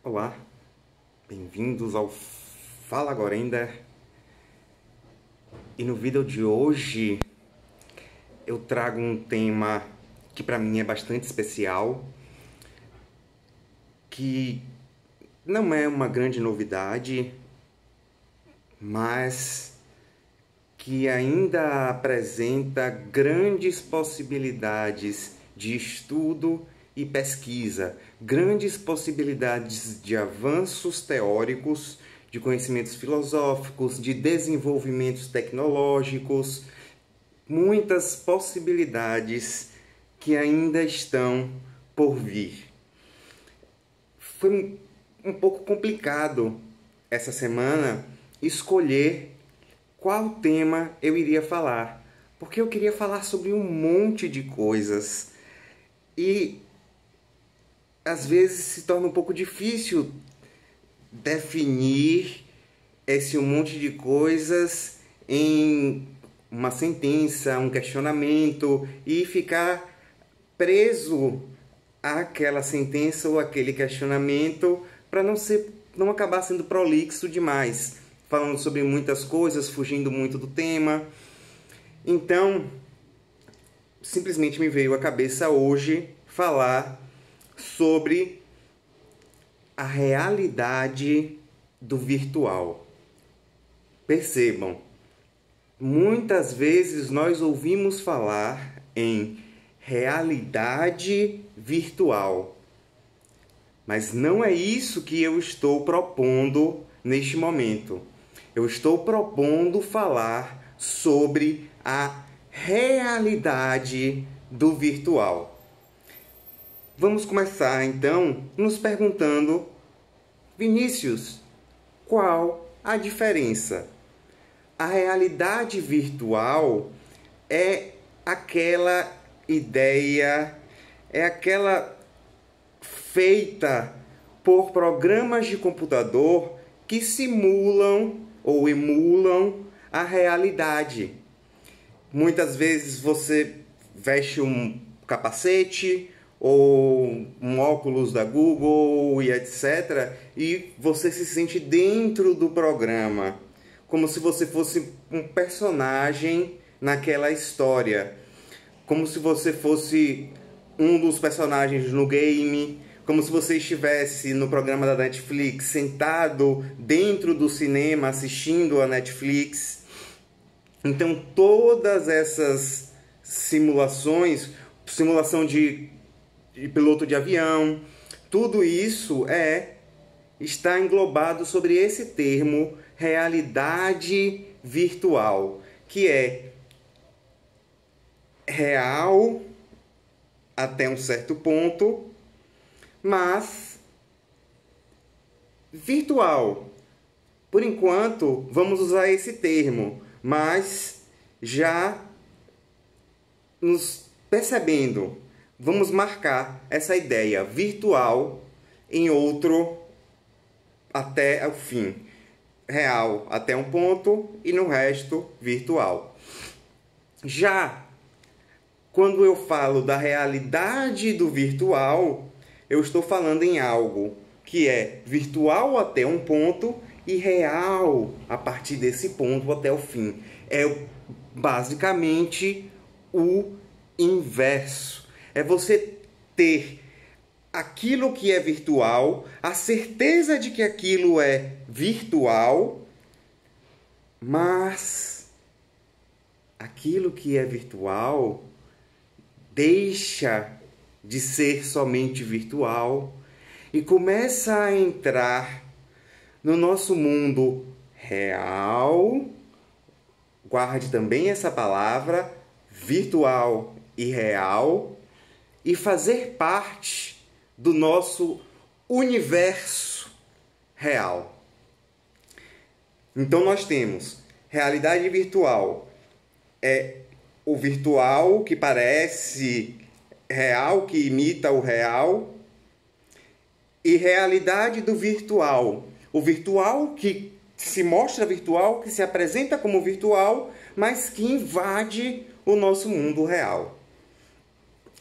Olá, bem-vindos ao Fala Gorenda. E no vídeo de hoje eu trago um tema que para mim é bastante especial, que não é uma grande novidade, mas que ainda apresenta grandes possibilidades de estudo e pesquisa, grandes possibilidades de avanços teóricos, de conhecimentos filosóficos, de desenvolvimentos tecnológicos, muitas possibilidades que ainda estão por vir. Foi um pouco complicado essa semana escolher qual tema eu iria falar, porque eu queria falar sobre um monte de coisas e às vezes se torna um pouco difícil definir esse um monte de coisas em uma sentença, um questionamento e ficar preso àquela sentença ou aquele questionamento para não acabar sendo prolixo demais, falando sobre muitas coisas, fugindo muito do tema. Então, simplesmente me veio à cabeça hoje falar sobre a realidade do virtual. Percebam, muitas vezes nós ouvimos falar em realidade virtual, mas não é isso que eu estou propondo neste momento. Eu estou propondo falar sobre a realidade do virtual. Vamos começar então nos perguntando, Vinícius, qual a diferença? A realidade virtual é aquela ideia, é aquela feita por programas de computador que simulam ou emulam a realidade. Muitas vezes você veste um capacete ou um óculos da Google e etc. e você se sente dentro do programa, como se você fosse um personagem naquela história, como se você fosse um dos personagens no game, como se você estivesse no programa da Netflix, sentado dentro do cinema assistindo a Netflix. Então todas essas simulações, simulação de piloto de avião, tudo isso está englobado sobre esse termo realidade virtual, que é real até um certo ponto, mas virtual. Por enquanto, vamos usar esse termo, mas já nos percebendo, vamos marcar essa ideia virtual em outro até o fim. Real até um ponto e no resto virtual. Já quando eu falo da realidade do virtual, eu estou falando em algo que é virtual até um ponto e real a partir desse ponto até o fim. É basicamente o inverso. É você ter aquilo que é virtual, a certeza de que aquilo é virtual, mas aquilo que é virtual deixa de ser somente virtual e começa a entrar no nosso mundo real. Guarde também essa palavra, virtual e real, e fazer parte do nosso universo real. Então nós temos realidade virtual, é o virtual que parece real, que imita o real, e realidade do virtual, o virtual que se mostra virtual, que se apresenta como virtual, mas que invade o nosso mundo real.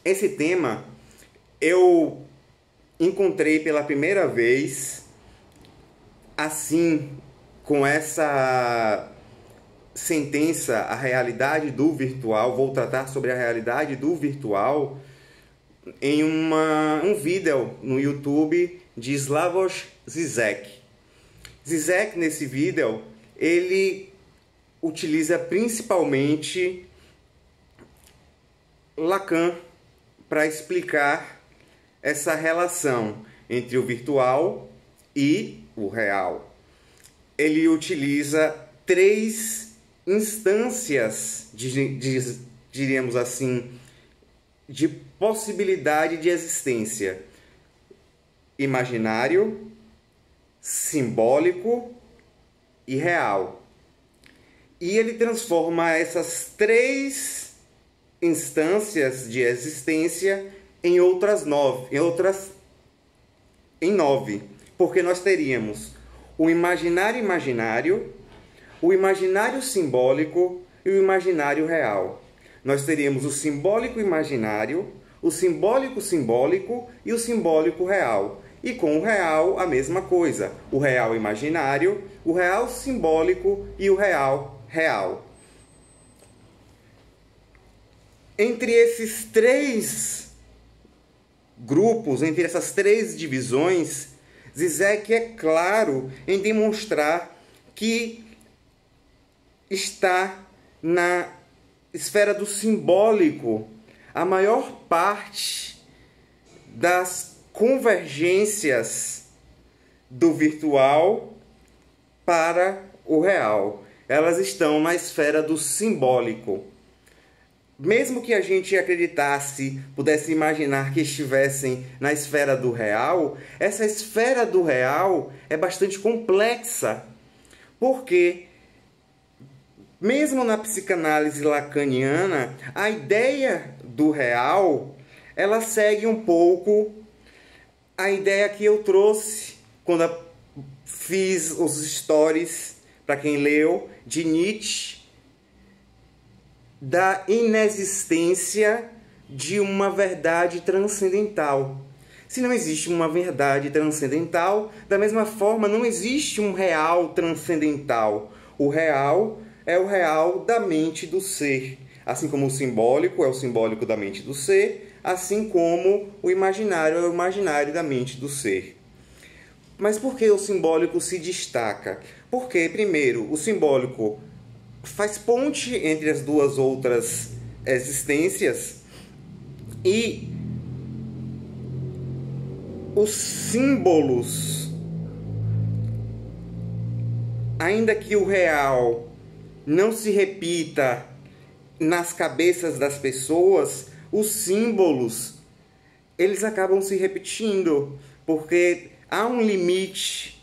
Esse tema eu encontrei pela primeira vez, assim, com essa sentença, a realidade do virtual, vou tratar sobre a realidade do virtual, em um vídeo no YouTube de Slavoj Zizek. Zizek, nesse vídeo, ele utiliza principalmente Lacan para explicar essa relação entre o virtual e o real. Ele utiliza 3 instâncias, diríamos assim, de possibilidade de existência: imaginário, simbólico e real. E ele transforma essas 3 instâncias de existência em em 9, porque nós teríamos o imaginário imaginário, o imaginário simbólico e o imaginário real. Nós teríamos o simbólico imaginário, o simbólico simbólico e o simbólico real. E com o real a mesma coisa, o real imaginário, o real simbólico e o real real. Entre esses 3 grupos, entre essas 3 divisões, Zizek é claro em demonstrar que está na esfera do simbólico a maior parte das convergências do virtual para o real. Elas estão na esfera do simbólico. Mesmo que a gente acreditasse, pudesse imaginar que estivessem na esfera do real, essa esfera do real é bastante complexa, porque mesmo na psicanálise lacaniana, a ideia do real, ela segue um pouco a ideia que eu trouxe quando fiz os stories, para quem leu, de Nietzsche, da inexistência de uma verdade transcendental. Se não existe uma verdade transcendental, da mesma forma não existe um real transcendental. O real é o real da mente do ser. Assim como o simbólico é o simbólico da mente do ser, assim como o imaginário é o imaginário da mente do ser. Mas por que o simbólico se destaca? Porque, primeiro, o simbólico faz ponte entre as 2 outras existências e os símbolos, ainda que o real não se repita nas cabeças das pessoas, os símbolos, eles acabam se repetindo, porque há um limite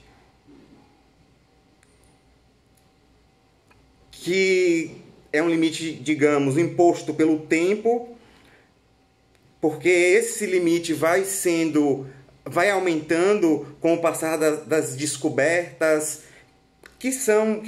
que é um limite, digamos, imposto pelo tempo, porque esse limite vai aumentando com o passar das descobertas que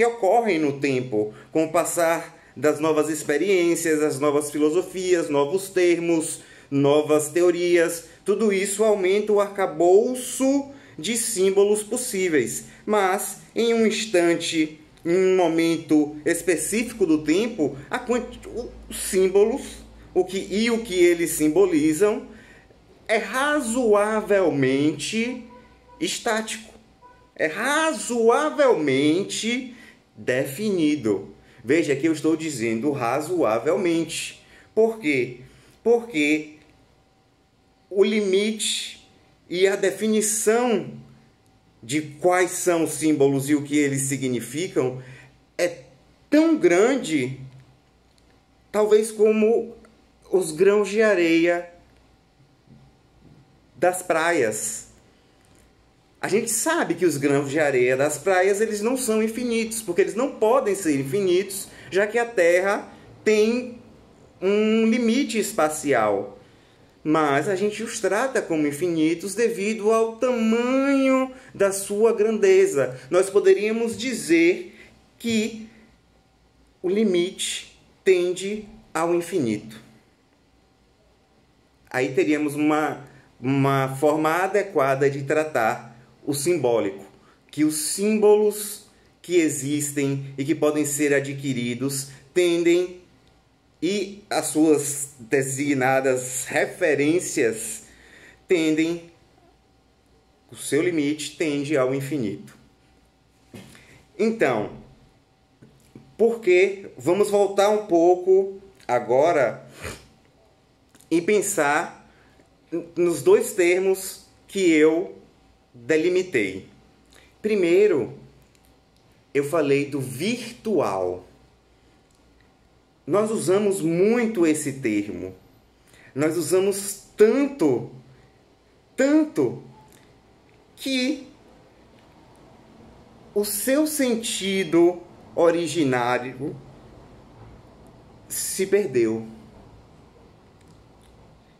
ocorrem no tempo, com o passar das novas experiências, as novas filosofias, novos termos, novas teorias. Tudo isso aumenta o arcabouço de símbolos possíveis. Mas, em um instante, em um momento específico do tempo, os símbolos, o que eles simbolizam, é razoavelmente estático. É razoavelmente definido. Veja que eu estou dizendo razoavelmente. Por quê? Porque o limite e a definição de quais são os símbolos e o que eles significam é tão grande, talvez como os grãos de areia das praias. A gente sabe que os grãos de areia das praias, eles não são infinitos, porque eles não podem ser infinitos, já que a Terra tem um limite espacial. Mas a gente os trata como infinitos devido ao tamanho da sua grandeza. Nós poderíamos dizer que o limite tende ao infinito. Aí teríamos uma forma adequada de tratar o simbólico, que os símbolos que existem e que podem ser adquiridos tendem, e as suas designadas referências tendem, o seu limite tende ao infinito. Então, porque vamos voltar um pouco agora e pensar nos dois termos que eu delimitei. Primeiro, eu falei do virtual. Nós usamos muito esse termo. Nós usamos tanto que o seu sentido originário se perdeu.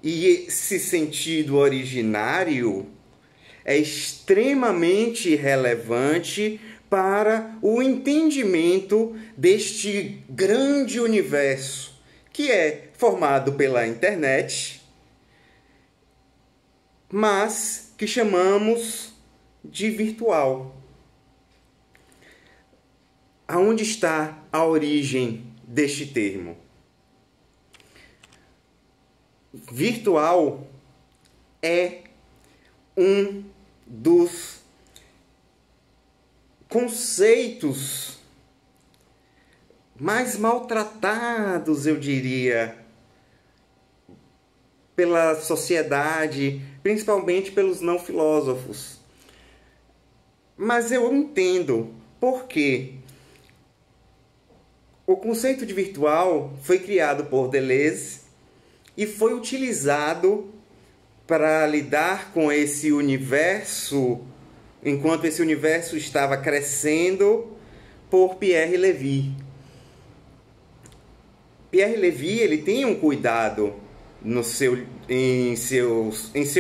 E esse sentido originário é extremamente relevante para o entendimento deste grande universo que é formado pela internet, mas que chamamos de virtual. Aonde está a origem deste termo? Virtual é um dos conceitos mais maltratados, eu diria, pela sociedade, principalmente pelos não filósofos. Mas eu entendo por quê. O conceito de virtual foi criado por Deleuze e foi utilizado para lidar com esse universo, enquanto esse universo estava crescendo, por Pierre Levy. Pierre Levy, ele tem um cuidado em seu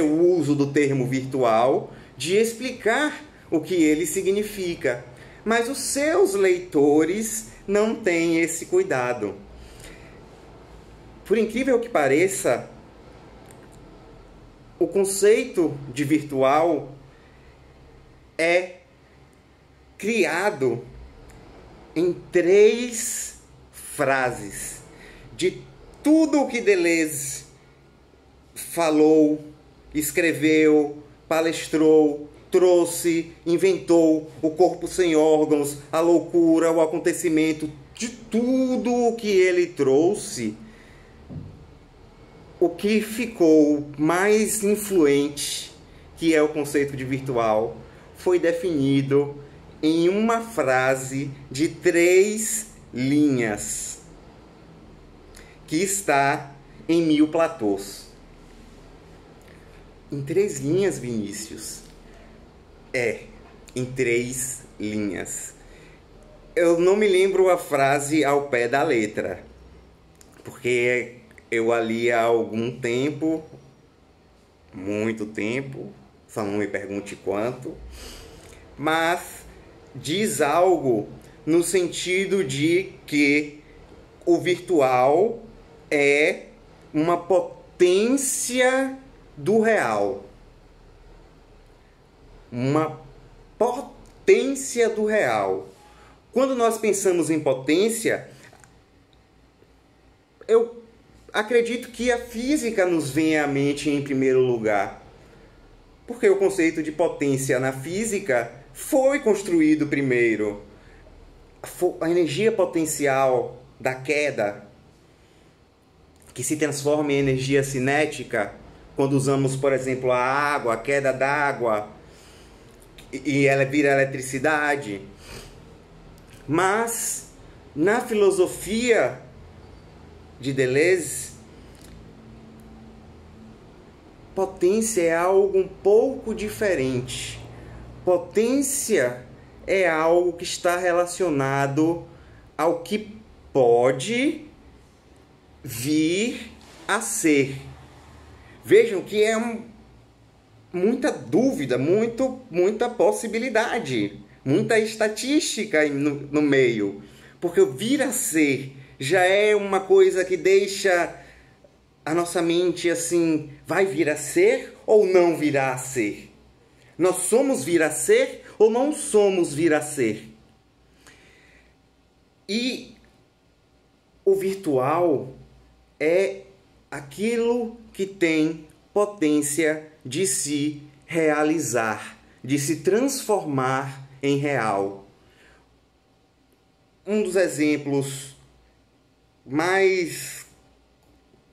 uso do termo virtual de explicar o que ele significa, mas os seus leitores não têm esse cuidado. Por incrível que pareça, o conceito de virtual é criado em 3 frases. De tudo o que Deleuze falou, escreveu, palestrou, trouxe, inventou, o corpo sem órgãos, a loucura, o acontecimento, de tudo o que ele trouxe, o que ficou mais influente, que é o conceito de virtual, foi definido em uma frase de 3 linhas, que está em 1000 platôs. Em 3 linhas, Vinícius. Em 3 linhas. Eu não me lembro a frase ao pé da letra, porque eu a li há algum tempo, muito tempo, só não me pergunte quanto, mas diz algo no sentido de que o virtual é uma potência do real. Uma potência do real. Quando nós pensamos em potência, eu acredito que a física nos vem à mente em primeiro lugar. Porque o conceito de potência na física foi construído primeiro. A energia potencial da queda, que se transforma em energia cinética, quando usamos, por exemplo, a água, a queda d'água, e ela vira eletricidade. Mas, na filosofia de Deleuze, potência é algo um pouco diferente. Potência é algo que está relacionado ao que pode vir a ser. Vejam que é muita dúvida, muita possibilidade, muita estatística no meio. Porque o vir a ser já é uma coisa que deixa a nossa mente assim vai vir a ser ou não virá a ser? Nós somos vir a ser ou não somos vir a ser? E o virtual é aquilo que tem potência de se realizar, de se transformar em real. Um dos exemplos mais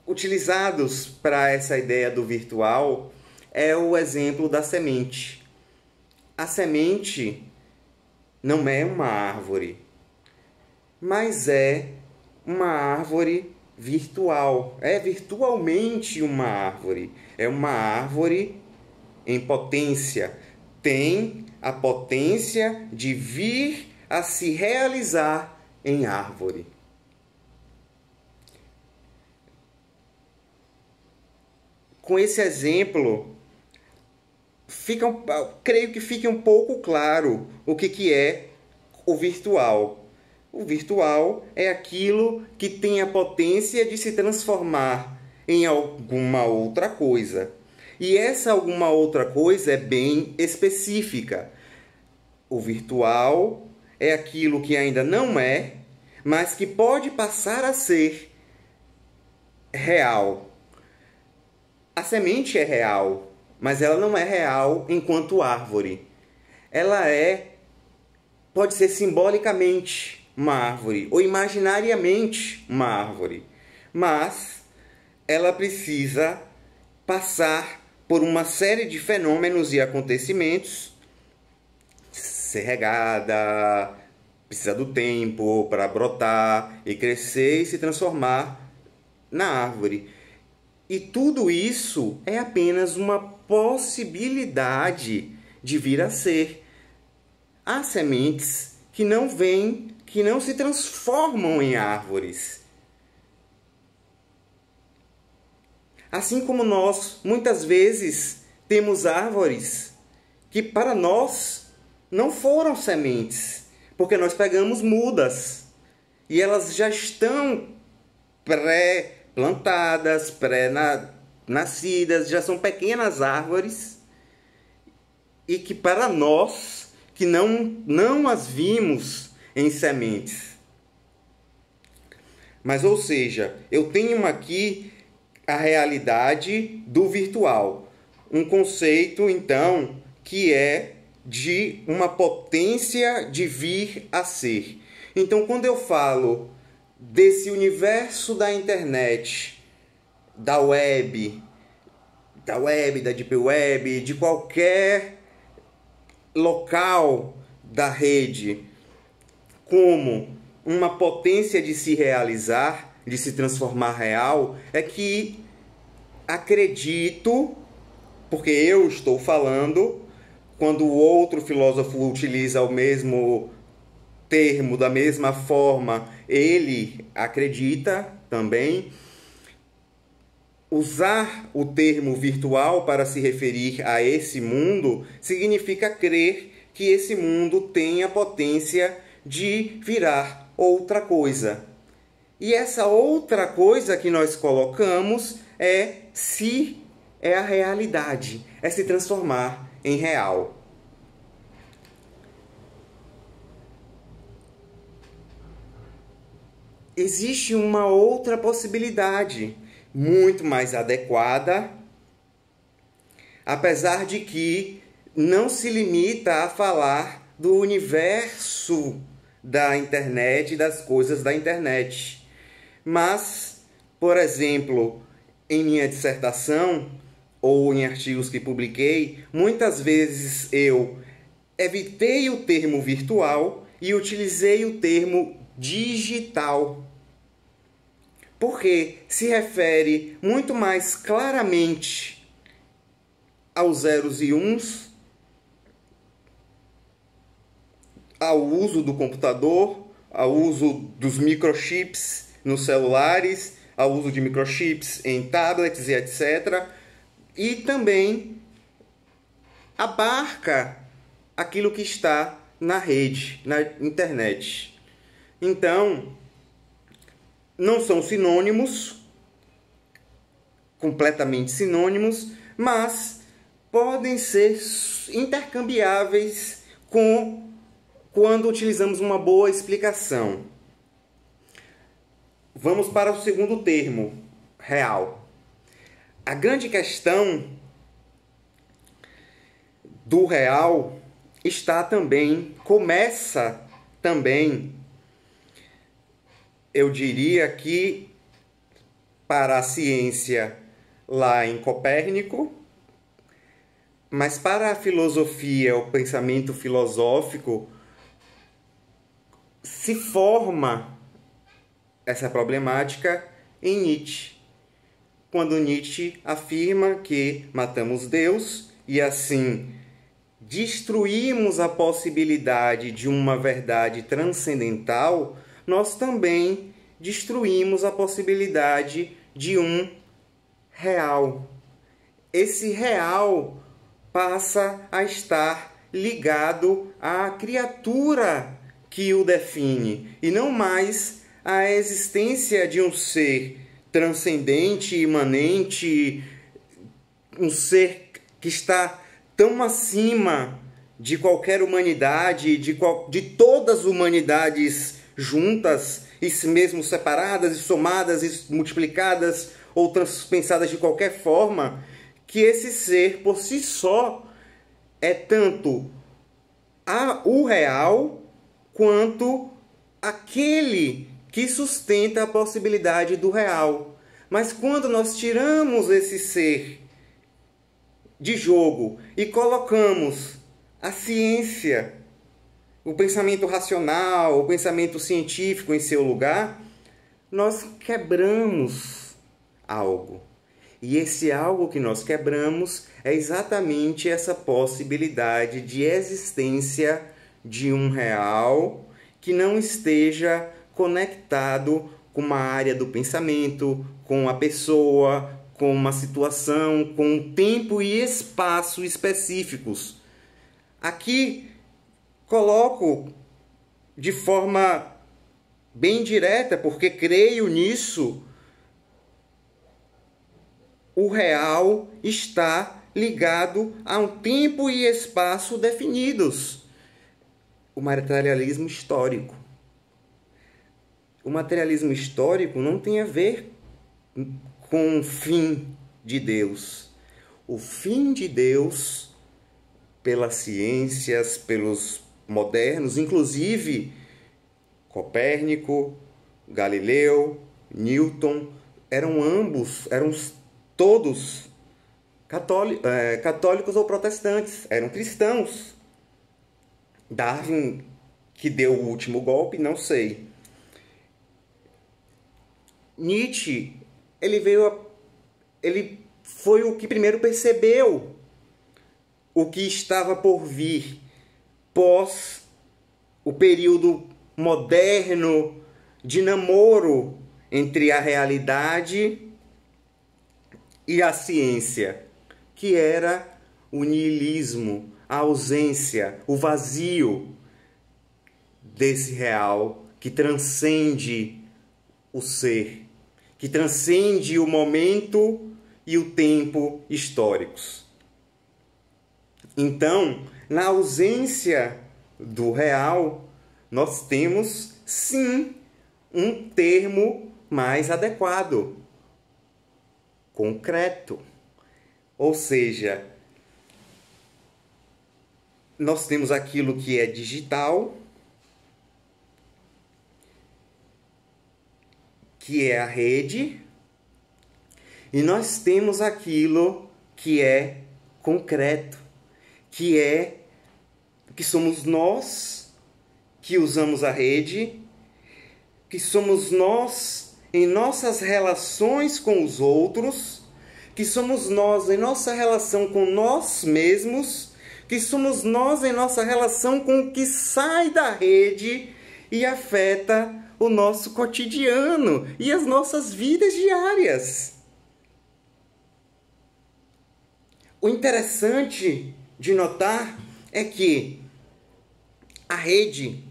utilizados para essa ideia do virtual é o exemplo da semente. A semente não é uma árvore, mas é uma árvore virtual. É virtualmente uma árvore. É uma árvore em potência. Tem a potência de vir a se realizar em árvore. Com esse exemplo, creio que fique um pouco claro o que é o virtual. O virtual é aquilo que tem a potência de se transformar em alguma outra coisa. E essa alguma outra coisa é bem específica. O virtual é aquilo que ainda não é, mas que pode passar a ser real. A semente é real, mas ela não é real enquanto árvore. Ela pode ser simbolicamente uma árvore ou imaginariamente uma árvore, mas ela precisa passar por uma série de fenômenos e acontecimentos, ser regada, precisa do tempo para brotar e crescer e se transformar na árvore. E tudo isso é apenas uma possibilidade de vir a ser. Há sementes que não se transformam em árvores. Assim como nós, muitas vezes, temos árvores que para nós não foram sementes, porque nós pegamos mudas e elas já estão pré-plantadas, pré-nascidas, já são pequenas árvores e que para nós, que não as vimos em sementes. Mas, ou seja, eu tenho aqui a realidade do virtual. Um conceito, então, que é de uma potência de vir a ser. Então, quando eu falo desse universo da internet, da web, da Deep Web, de qualquer local da rede, como uma potência de se realizar, de se transformar real, é que acredito, porque eu estou falando, quando o outro filósofo utiliza o mesmo termo, da mesma forma, ele acredita também. Usar o termo virtual para se referir a esse mundo significa crer que esse mundo tem a potência de virar outra coisa. E essa outra coisa que nós colocamos é a realidade, é se transformar em real. Existe uma outra possibilidade, muito mais adequada, apesar de que não se limita a falar do universo da internet, das coisas da internet. Mas, por exemplo, em minha dissertação ou em artigos que publiquei, muitas vezes eu evitei o termo virtual e utilizei o termo digital, porque se refere muito mais claramente aos zeros e uns, ao uso do computador, ao uso dos microchips nos celulares, ao uso de microchips em tablets e etc. E também abarca aquilo que está na rede, na internet. Então, não são sinônimos, completamente sinônimos, mas podem ser intercambiáveis quando utilizamos uma boa explicação. Vamos para o segundo termo, real. A grande questão do real começa também, eu diria que para a ciência lá em Copérnico, mas para a filosofia, o pensamento filosófico, se forma essa problemática em Nietzsche. Quando Nietzsche afirma que matamos Deus e assim destruímos a possibilidade de uma verdade transcendental, nós também destruímos a possibilidade de um real. Esse real passa a estar ligado à criatura que o define, e não mais à existência de um ser transcendente, imanente, um ser que está tão acima de qualquer humanidade, de todas as humanidades juntas, e mesmo separadas, e somadas, e multiplicadas, ou pensadas de qualquer forma, que esse ser, por si só, é tanto o real, quanto aquele que sustenta a possibilidade do real. Mas quando nós tiramos esse ser de jogo e colocamos a ciência, o pensamento racional, o pensamento científico em seu lugar, nós quebramos algo. E esse algo que nós quebramos é exatamente essa possibilidade de existência de um real que não esteja conectado com uma área do pensamento, com a pessoa, com uma situação, com tempo e espaço específicos. Aqui coloco de forma bem direta, porque creio nisso, o real está ligado a um tempo e espaço definidos. O materialismo histórico. O materialismo histórico não tem a ver com o fim de Deus. O fim de Deus, pelas ciências, pelos modernos, inclusive Copérnico, Galileu, Newton, eram todos católicos ou protestantes, eram cristãos. Darwin, que deu o último golpe, não sei. Nietzsche, ele foi o que primeiro percebeu o que estava por vir pós o período moderno de namoro entre a realidade e a ciência, que era o niilismo, a ausência, o vazio desse real que transcende o ser, que transcende o momento e o tempo históricos. Então, na ausência do real, nós temos, sim, um termo mais adequado, concreto. Ou seja, nós temos aquilo que é digital, que é a rede, e nós temos aquilo que é concreto, que somos nós que usamos a rede, que somos nós em nossas relações com os outros, que somos nós em nossa relação com nós mesmos, que somos nós em nossa relação com o que sai da rede e afeta o nosso cotidiano e as nossas vidas diárias. O interessante de notar é que a rede,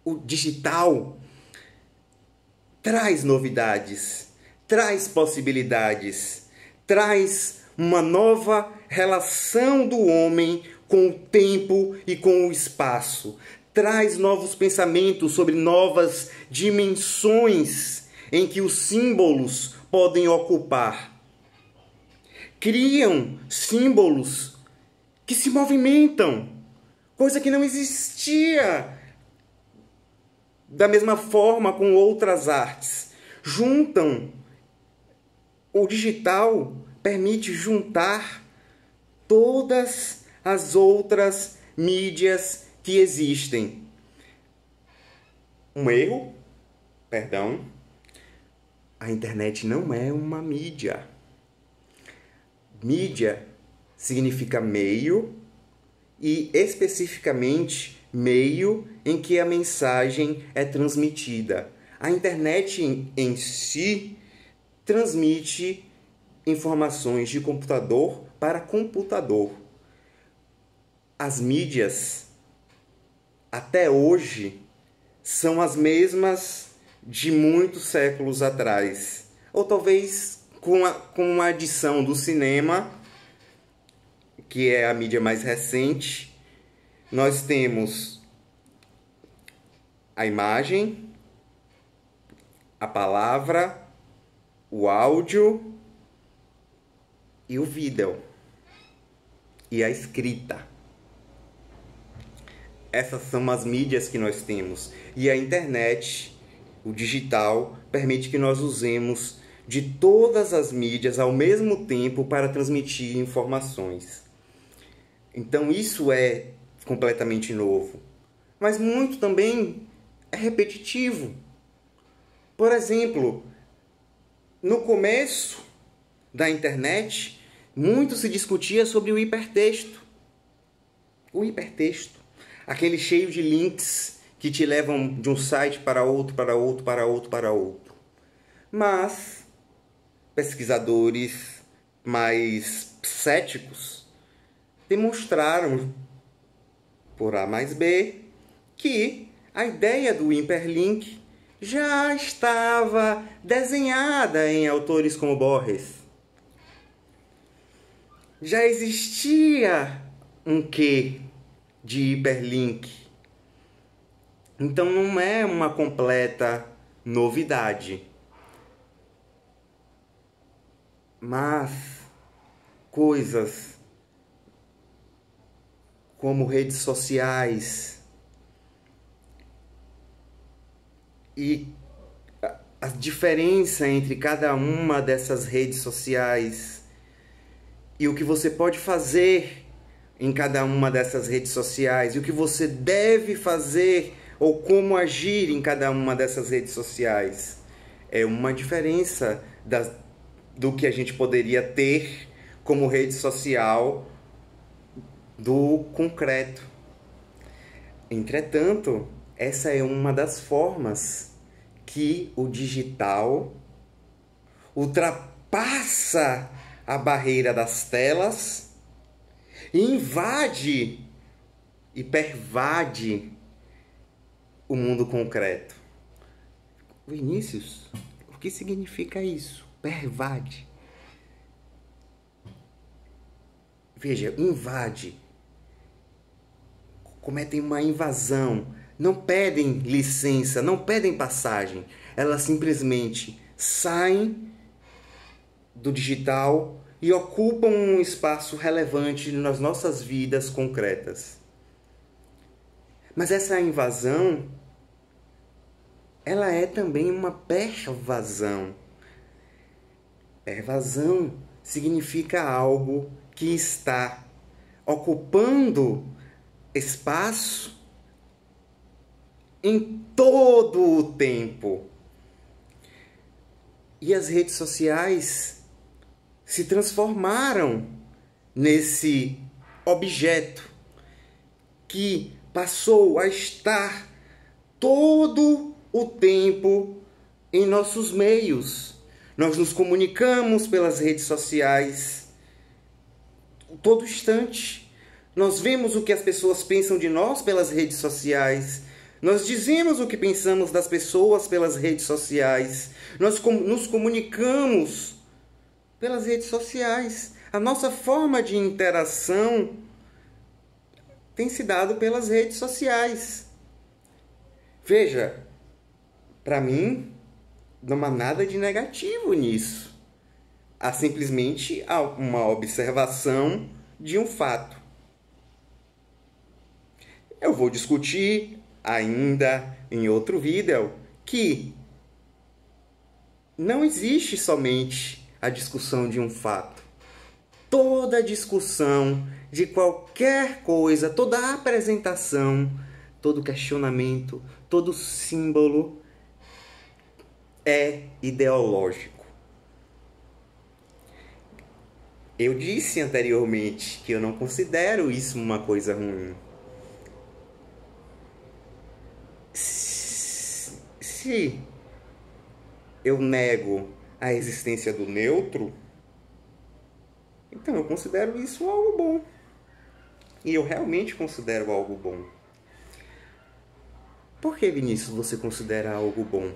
o digital, traz novidades, traz possibilidades, traz uma nova relação do homem com o tempo e com o espaço, traz novos pensamentos sobre novas dimensões em que os símbolos podem ocupar. Criam símbolos que se movimentam, coisa que não existia da mesma forma com outras artes. Juntam. O digital permite juntar todas as outras mídias que existem. Um erro? Perdão. A internet não é uma mídia. Mídia significa meio e especificamente meio em que a mensagem é transmitida. A internet em si transmite informações de computador para computador. As mídias, até hoje, são as mesmas de muitos séculos atrás. Ou talvez com a adição do cinema, que é a mídia mais recente, nós temos a imagem, a palavra, o áudio e o vídeo e a escrita. Essas são as mídias que nós temos. E a internet, o digital, permite que nós usemos de todas as mídias ao mesmo tempo para transmitir informações. Então isso é completamente novo. Mas muito também é repetitivo. Por exemplo, no começo da internet, muito se discutia sobre o hipertexto. O hipertexto. Aquele cheio de links que te levam de um site para outro, para outro, para outro, para outro. Mas pesquisadores mais céticos demonstraram, por A mais B, que a ideia do hiperlink já estava desenhada em autores como Borges. Já existia um quê de hiperlink. Então não é uma completa novidade. Mas coisas como redes sociais e a diferença entre cada uma dessas redes sociais e o que você pode fazer em cada uma dessas redes sociais e o que você deve fazer ou como agir em cada uma dessas redes sociais é uma diferença do que a gente poderia ter como rede social do concreto. Entretanto, essa é uma das formas que o digital ultrapassa a barreira das telas e invade e pervade o mundo concreto. Vinícius, o que significa isso? Pervade. Veja, invade. Cometem uma invasão. Não pedem licença, não pedem passagem. Elas simplesmente saem do digital e ocupam um espaço relevante nas nossas vidas concretas. Mas essa invasão, ela é também uma pervasão. Pervasão significa algo que está ocupando espaço em todo o tempo. E as redes sociais se transformaram nesse objeto que passou a estar todo o tempo em nossos meios. Nós nos comunicamos pelas redes sociais todo instante. Nós vemos o que as pessoas pensam de nós pelas redes sociais. Nós dizemos o que pensamos das pessoas pelas redes sociais. Nós nos comunicamos pelas redes sociais. A nossa forma de interação tem se dado pelas redes sociais. Veja, para mim, não há nada de negativo nisso. Há simplesmente uma observação de um fato. Eu vou discutir ainda em outro vídeo que não existe somente a discussão de um fato. Toda discussão de qualquer coisa, toda apresentação, todo questionamento, todo símbolo é ideológico. Eu disse anteriormente que eu não considero isso uma coisa ruim. Se eu nego a existência do neutro, então eu considero isso algo bom. E eu realmente considero algo bom. Por que, Vinícius, você considera algo bom?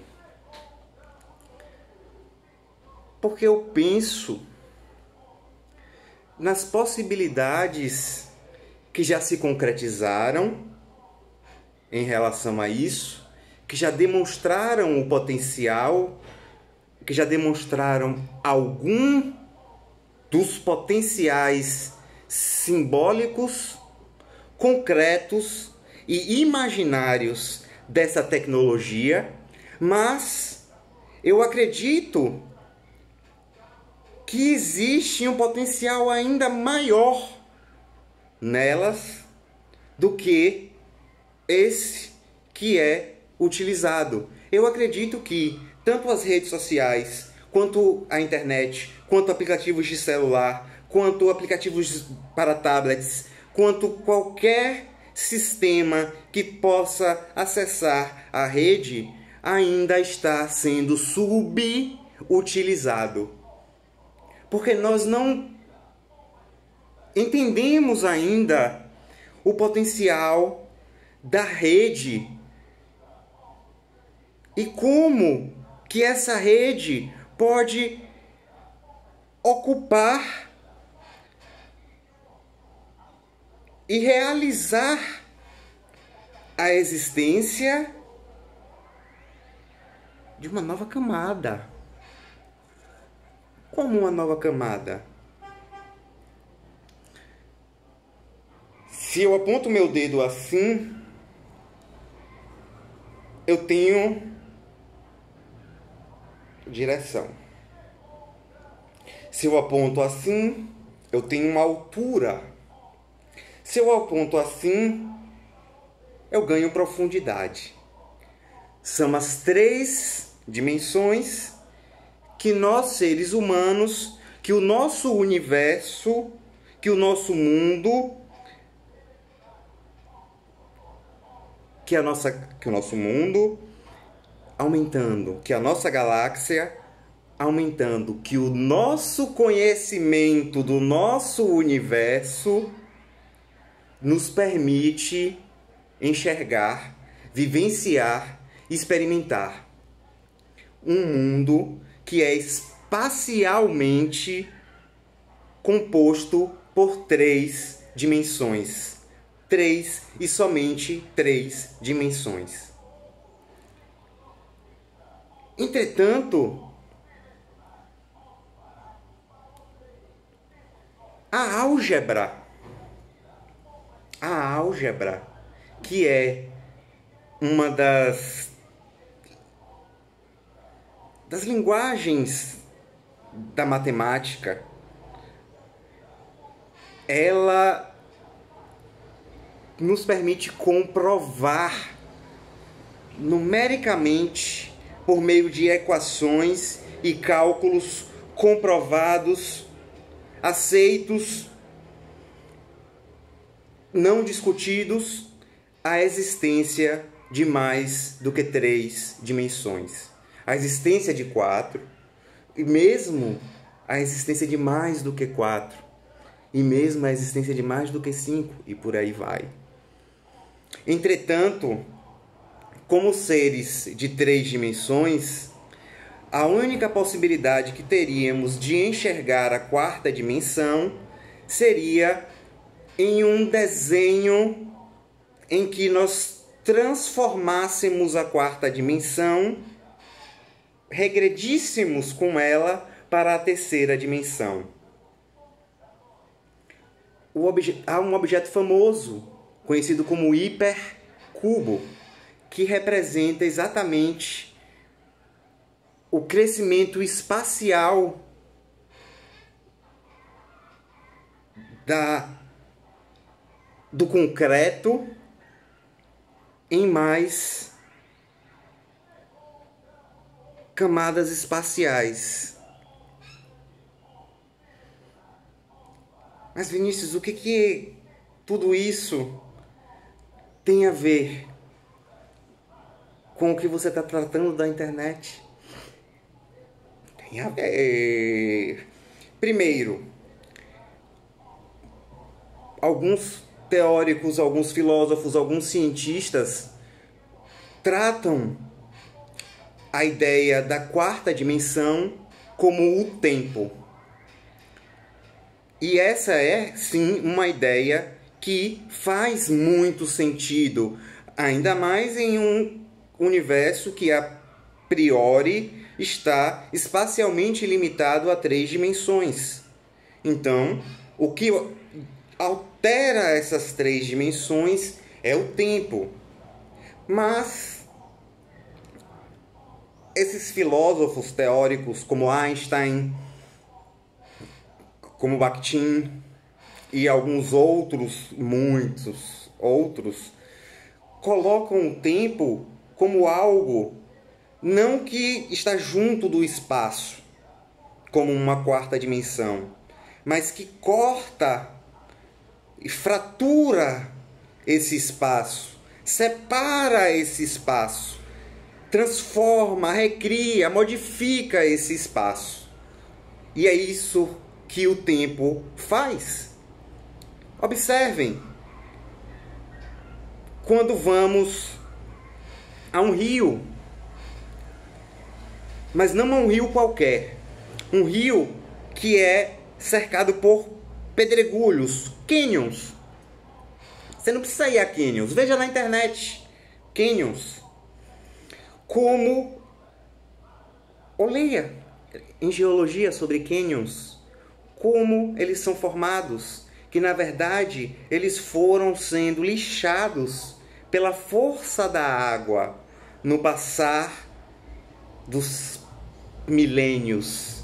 Porque eu penso nas possibilidades que já se concretizaram em relação a isso, que já demonstraram o potencial, que já demonstraram algum dos potenciais simbólicos, concretos e imaginários dessa tecnologia, mas eu acredito que existe um potencial ainda maior nelas do que esse que é utilizado. Eu acredito que tanto as redes sociais, quanto a internet, quanto aplicativos de celular, quanto aplicativos para tablets, quanto qualquer sistema que possa acessar a rede, ainda está sendo subutilizado. Porque nós não entendemos ainda o potencial da rede e como que essa rede pode ocupar e realizar a existência de uma nova camada. Como uma nova camada? Se eu aponto meu dedo assim, eu tenho direção. Se eu aponto assim, eu tenho uma altura. Se eu aponto assim, eu ganho profundidade. São as 3 dimensões que nós, seres humanos, que o nosso universo, que o nosso mundo, que o nosso mundo aumentando, que a nossa galáxia aumentando, que o nosso conhecimento do nosso universo nos permite enxergar, vivenciar, experimentar um mundo que é espacialmente composto por 3 dimensões. 3 e somente 3 dimensões. Entretanto, a álgebra, que é uma das linguagens da matemática, ela nos permite comprovar numericamente, por meio de equações e cálculos comprovados, aceitos, não discutidos, a existência de mais do que 3 dimensões. A existência de 4, e mesmo a existência de mais do que 4, e mesmo a existência de mais do que 5, e por aí vai. Entretanto, como seres de 3 dimensões, a única possibilidade que teríamos de enxergar a 4ª dimensão seria em um desenho em que nós transformássemos a 4ª dimensão, regredíssemos com ela para a 3ª dimensão. Há um objeto famoso, conhecido como hipercubo, que representa exatamente o crescimento espacial do concreto em mais camadas espaciais. Mas, Vinícius, o que tudo isso tem a ver com o que você está tratando da internet? Tem a ver. Primeiro, alguns teóricos, alguns filósofos, alguns cientistas tratam a ideia da 4ª dimensão como o tempo. E essa é, sim, uma ideia que faz muito sentido, ainda mais em um universo que a priori está espacialmente limitado a 3 dimensões. Então, o que altera essas 3 dimensões é o tempo. Mas esses filósofos teóricos como Einstein, como Bakhtin e alguns outros, muitos outros, colocam o tempo como algo não que está junto do espaço, como uma 4ª dimensão, mas que corta e fratura esse espaço, separa esse espaço, transforma, recria, modifica esse espaço. E é isso que o tempo faz. Observem, quando vamos a um rio, mas não a um rio qualquer, um rio que é cercado por pedregulhos, canyons. Você não precisa ir a canyons, veja na internet, canyons. Ou leia em geologia sobre canyons, como eles são formados, que na verdade eles foram sendo lixados pela força da água no passar dos milênios.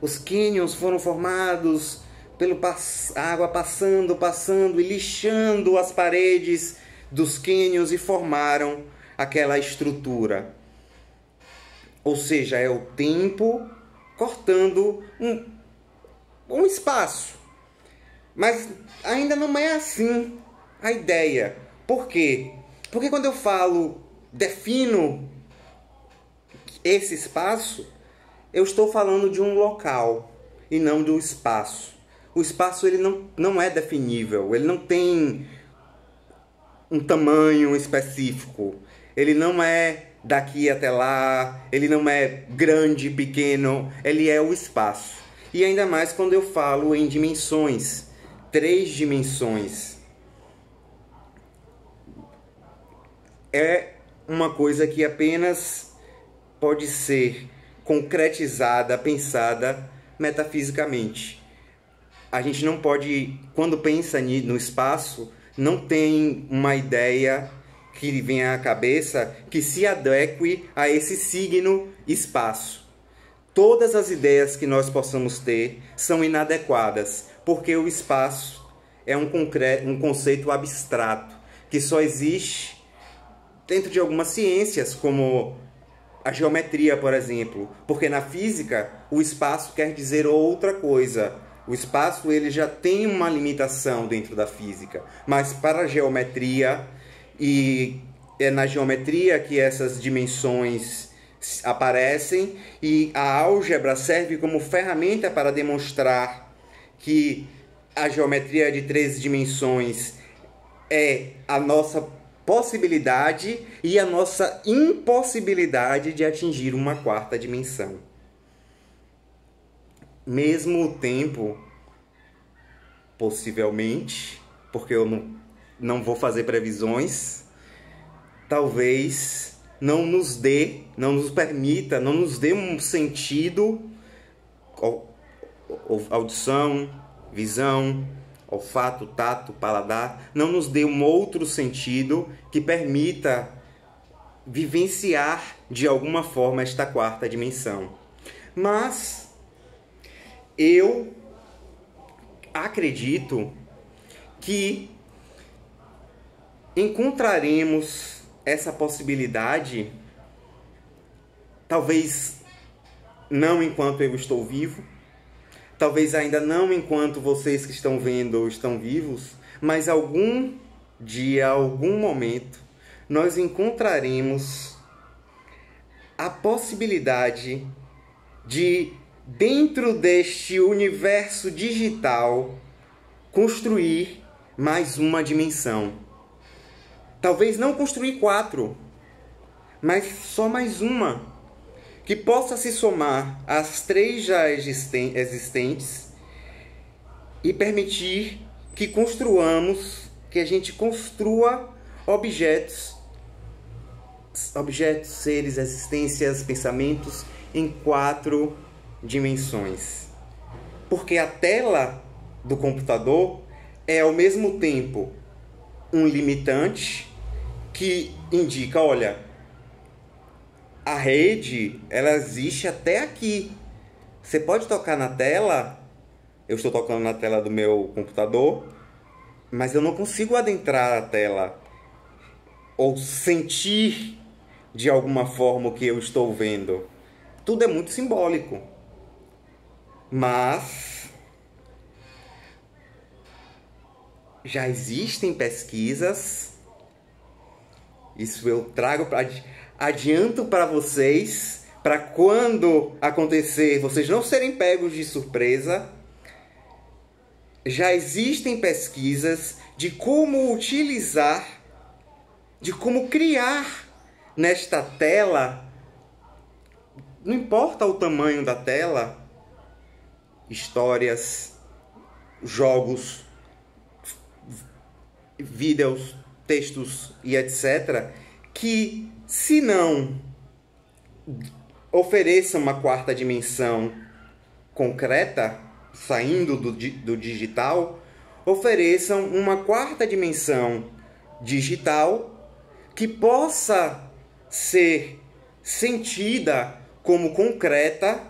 Os cânions foram formados pela água passando e lixando as paredes dos cânions e formaram aquela estrutura. Ou seja, é o tempo cortando um espaço. Mas ainda não é assim a ideia. Por quê? Porque quando eu defino esse espaço, eu estou falando de um local e não do espaço. O espaço ele não é definível, ele não tem um tamanho específico, ele não é daqui até lá, ele não é grande, pequeno, ele é o espaço. E ainda mais quando eu falo em dimensões, 3 dimensões. É uma coisa que apenas pode ser concretizada, pensada metafisicamente. A gente não pode, quando pensa no espaço, não tem uma ideia que venha à cabeça que se adeque a esse signo espaço. Todas as ideias que nós possamos ter são inadequadas, porque o espaço é um conceito abstrato, que só existe dentro de algumas ciências, como a geometria, por exemplo. Porque na física, o espaço quer dizer outra coisa. O espaço ele já tem uma limitação dentro da física. Mas para a geometria, e é na geometria que essas dimensões aparecem, e a álgebra serve como ferramenta para demonstrar que a geometria de 3 dimensões é a nossa possibilidade e a nossa impossibilidade de atingir uma quarta dimensão. Mesmo tempo, possivelmente, porque eu não vou fazer previsões, talvez não nos permita, não nos dê um sentido, audição, visão, olfato, tato, paladar, não nos dê um outro sentido que permita vivenciar de alguma forma esta quarta dimensão. Mas eu acredito que encontraremos essa possibilidade, talvez não enquanto eu estou vivo, talvez ainda não enquanto vocês que estão vendo estão vivos, mas algum dia, algum momento, nós encontraremos a possibilidade de, dentro deste universo digital, construir mais uma dimensão. Talvez não construir 4, mas só mais uma, que possa se somar às 3 já existentes e permitir que que a gente construa objetos, seres, existências, pensamentos em 4 dimensões. Porque a tela do computador é ao mesmo tempo um limitante que indica, olha, a rede, ela existe até aqui. Você pode tocar na tela, eu estou tocando na tela do meu computador, mas eu não consigo adentrar a tela ou sentir de alguma forma o que eu estou vendo. Tudo é muito simbólico. Mas já existem pesquisas, isso eu trago adianto para vocês, para quando acontecer, vocês não serem pegos de surpresa. Já existem pesquisas de como utilizar, de como criar nesta tela, não importa o tamanho da tela, histórias, jogos, vídeos, textos e etc., que, se não ofereçam uma quarta dimensão concreta, saindo do digital, ofereçam uma quarta dimensão digital que possa ser sentida como concreta,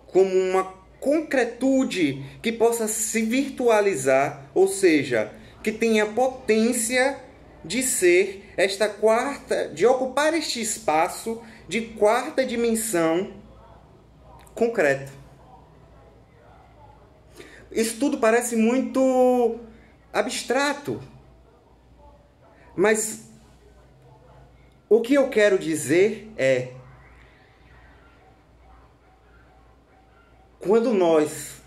como uma concretude que possa se virtualizar, ou seja, que tenha potência de ser esta quarta, de ocupar este espaço de quarta dimensão concreta. Isso tudo parece muito abstrato, mas o que eu quero dizer é, quando nós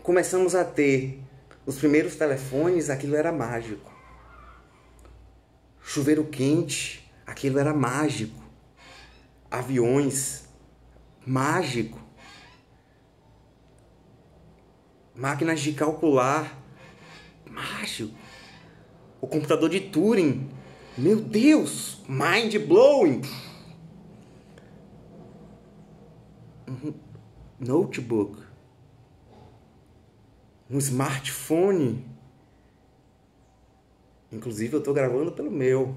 começamos a ter os primeiros telefones, aquilo era mágico. Chuveiro quente, aquilo era mágico. Aviões, mágico. Máquinas de calcular, mágico. O computador de Turing, meu Deus, mind blowing. Notebook, um smartphone. Inclusive eu estou gravando pelo meu.